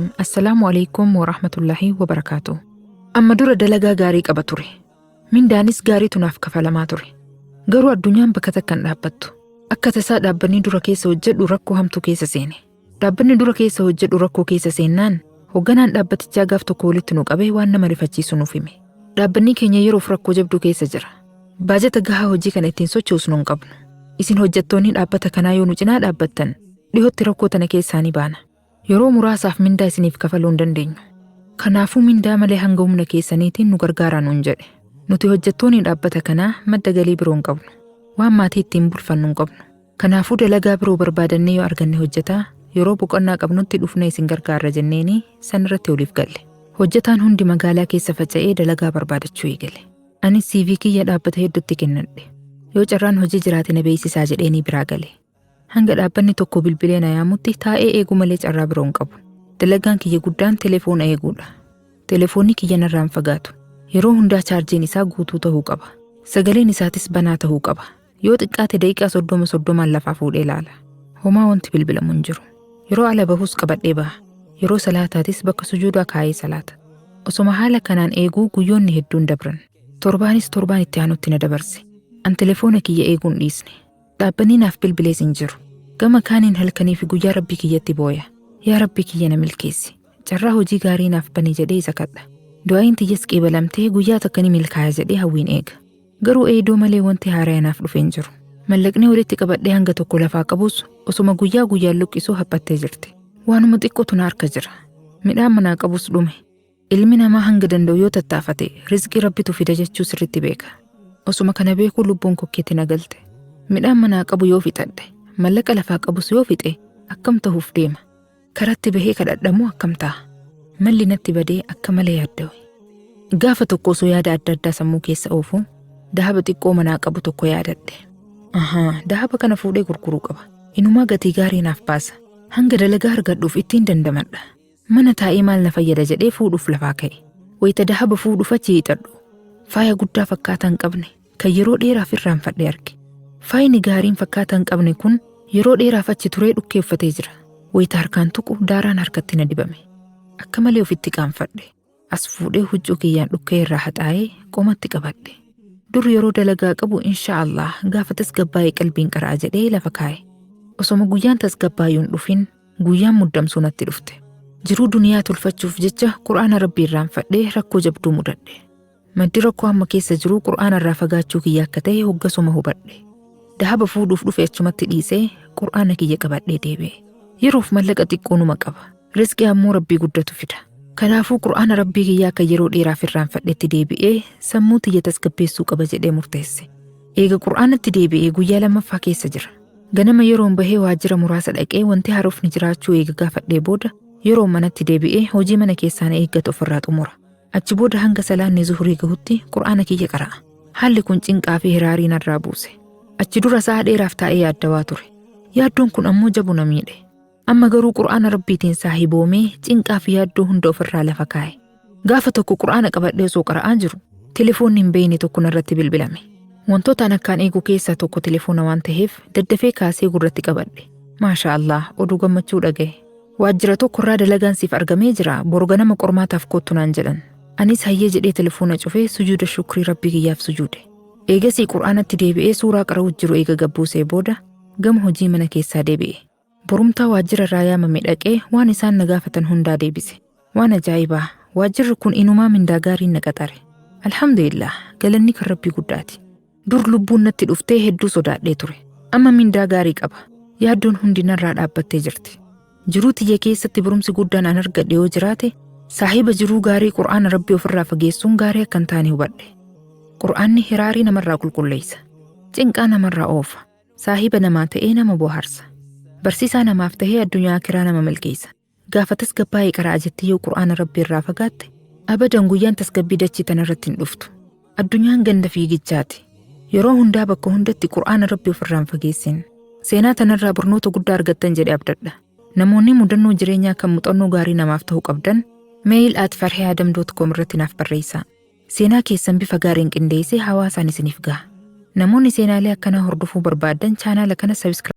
الرجيم. السلام عليكم ورحمة الله وبركاته. أما دور دلقا غاري قبطوري من دانس غاري تناف كفالما توري غرو الدنيا بكتا كان دابتو أكا تسا دابني دورا كيسا وجد ورقو همتو كيسا سيني دابني دورا كيسا وجد ورقو كيسا سينان وغنان دابتي جاغاف تقولي تنوك أبي وانا مريفتشي سنوفيمي دابني كينيا يرو فرقو جبدو كيسا جرا باجة تقاها هجي كان اتنسو چوسنون قبنو إسين هجتوني دابتا كنايو نجنا دابتن dhihotti rakkoo tana keessaanii baana. Yeroo muraasaaf mindaa isiniif kafaluu hin dandeenyu. Kanaafuu mindaa malee hanga humna keessaniitiin nu gargaaraa nuun jedhe. Nuti hojjettoonni dhaabbata kanaa madda galii biroo hin qabnu. Waan maatii ittiin bulfannu hin qabnu. Kanaafuu dalagaa biroo barbaadannee yoo arganne hojjetaa yeroo boqonnaa qabnutti dhufnee isin gargaarra jenneeni san irratti waliif galle. Hojjetaan hundi magaalaa keessa faca'ee dalagaa barbaadachuu eegale. Anis CV kiyya dhaabbata hedduutti kennadhe. Yoo carraan hojii jiraate na beeksisaa jedheenii biraa gale. Hanga dhaabbanni tokko bilbilee na yaamutti taa'ee eeguu malee carraa biroo hin qabu. Dalagaan kiyya guddaan telefoona eeguudha. Telefoonni kiyya narraan fagaatu. Yeroo hundaa chaarjiin isaa guutuu ta'uu qaba. Sagaleen isaatis banaa ta'uu qaba. Yoo xiqqaate daqiiqaa 30 lafaa fuudhee ilaala. Homaa wanti bilbilamu hin jiru. Yeroo ala bahus qabadhee baha. Yeroo salaataatis bakka sujuudaa kaayee salaata. Osoma haala kanaan eeguu guyyoonni hedduun dabran. Torbaan itti aanutti na dabarse. An telefoona kiyya eeguun dhiisne. Dhaabbanni naaf bilbilees hin jiru. Gama kaaniin halkanii fi guyyaa rabbii kiyyatti booya. Yaa rabbii kiyya na milkeessi. Carraa hojii gaarii naaf bani jedhee isa kadha. Du'aayin tiyyas qeebalamtee guyyaa takkanii milkaaya jedhee hawwiin eega. Garuu eedoo malee wanti haaraa naaf dhufee hin jiru. Mallaqni walitti qabadhee hanga tokko lafaa qabus osuma guyyaan luqqisuu haphattee jirti. Waanuma xiqqootu na harka jira. Midhaan manaa qabus dhume. Ilmi namaa hanga danda'u yoo tattaafate rizqii rabbitu fida jechuu sirriitti beeka. Osuma kana beekuu lubbuun kokkeetti na galte. Midhaan manaa qabu yoo fixadhe mallaqa lafaa qabus yoo fixe akkam ta'uuf deema. Karatti bahee kadhadhamu akkam ta'a. Malli natti badee akka malee yaaddawe. Gaafa tokko osoo yaada adda addaa sammuu keessa oofu dahaba xiqqoo manaa qabu tokko yaadadhe. Dahaba kana fuudhee gurguruu qaba. Inumaa gatii gaarii naaf baasa. Hanga dalagaa argadhuuf ittiin dandamadha. Mana taa'ee maal na fayyada jedhee fuudhuuf lafaa ka'e. Wayita dahaba fuudhuuf achi hiixadhu. Faaya guddaa fakkaataa hin qabne kan yeroo dheeraaf irraanfadhee arge. Faayini gaariin fakkaataa hin qabne kun yeroo dheeraaf achi turee dhukkeeffatee jira. Wayita harkaan tuqu daaraan harkatti na dibame. Akka malee ofitti qaanfadhe. As fuudhee huccuu kiyyaan dhukkee irraa haxaa'ee qomatti qabadhe. Dur yeroo dalagaa qabu inshaallah gaafa tasgabbaa'ee qalbiin qaraa jedhee lafa kaa'e. Osoma guyyaan tasgabbaa'uun dhufin guyyaan muddamsuu natti dhufte. Jiruu duniyaa tolfachuuf jecha Qur'aana Rabbii irraanfadhee rakkoo jabduu mudadhe. Maddi rakkoo amma keessa jiru Qur'aana irraa fagaachuu kiyya akka ta'e hoggasuma hubadhe. Dahaba fuudhuuf dhufe achumatti dhiisee Qur'aana kiyya qabadhee deebi'e. Yeroof mallaqa xiqqoonuma qaba. Rizqii ammoo Rabbii guddatu fida. Kanaafuu Qur'aana Rabbii kiyyaa akka yeroo dheeraaf irraanfadhetti deebi'ee sammuu tiyya tasgabbeessuu qaba jedhee murteesse. Eega Qur'aanatti deebi'ee guyyaa lammaffaa keessa jira. Ganama yeroon bahee waajjira muraasa dhaqee wanti haarofni jiraachuu eega gaafadhee booda yeroo manatti deebi'ee hojii mana keessaan eeggatu ofirraa xumura. Achi booda hanga salaanni zuhurii gahutti Qur'aana kiyya qara'a. Haalli kun cinqaa fi hiraarii narraa buuse. Achi dura sa'a dheeraaf taa'ee yaaddawaa ture. Yaaddoon kun ammoo jabu na miidhe. Amma garuu Qur'aana Rabbiitiin saahiboomee cinqaa fi yaaddoo hunda ofirraa lafa kaa'e. Gaafa tokko Qur'aana qabadhee osoo qara'aa jiru telefoonni hin beeyne tokko narratti bilbilame. Wantoota akkaan eegu keessaa tokko telefoona waan ta'eef daddafee kaasee gurratti qabadhe. Maasha Allah oduu gammachuu dhagaye. Waajjira tokko irraa dalagaan siif argamee jira boru ganama qormaataaf kottu naan jedhan. Anis hayyee jedhee telefoona cufee sujuuda shukrii Rabbii kiyyaaf sujuude. Eegasii Qur'aanatti deebi'ee suuraa qara'uu jiru eega gabbuusee booda gama hojii mana keessaa deebi'e. Borumtaa waajjira irraa yaamame dhaqee waan isaan na gaafatan hundaa deebise. Waan ajaa'ibaa waajjirri kun inumaa mindaa gaarii na qaxare. Alhamdulillah galanni kan Rabbii guddaati. Dur lubbuun natti dhuftee hedduu sodaadhee ture. Amma mindaa gaarii qaba. Yaaddoon hundi narraa dhaabbattee jirti. Jiruu tiyya keessatti barumsi guddaan an argadhe yoo jiraate saahiba jiruu gaarii Qur'aana Rabbii ofirraa fageessuun gaarii akka hin taane hubadhe. Qur'aanni hiraarii namarraa qulqulleessa. Cinqaa namarraa oofa. Saahiba namaa ta'ee nama bohaarsa. Barsiisaa namaaf ta'ee addunyaa akiraa nama milkeessa. Gaafa tasgabbaa'ee qara'a jettee yoo Qur'aana Rabbii irraa fagaatte abadan guyyaan tasgabbii dachii tanarratti hin dhuftu. Addunyaan ganda fiigichaati. Yeroo hundaa bakka hundatti Qur'aana Rabbii ofirraan fageessin. Seenaa tanarraa barnoota guddaa argattan jedhee abdadha. Namoonni mudannoo jireenyaa kan muuxannoo gaarii namaaf ta'uu qabdan mail@farhiadam.com irratti naaf barreessaa. Seenaa keessan bifa gaariin qindeessee hawaasaan isiniif gaha. Namoonni seenaalee akkanaa hordofuu barbaadan chaanaala kana subscribe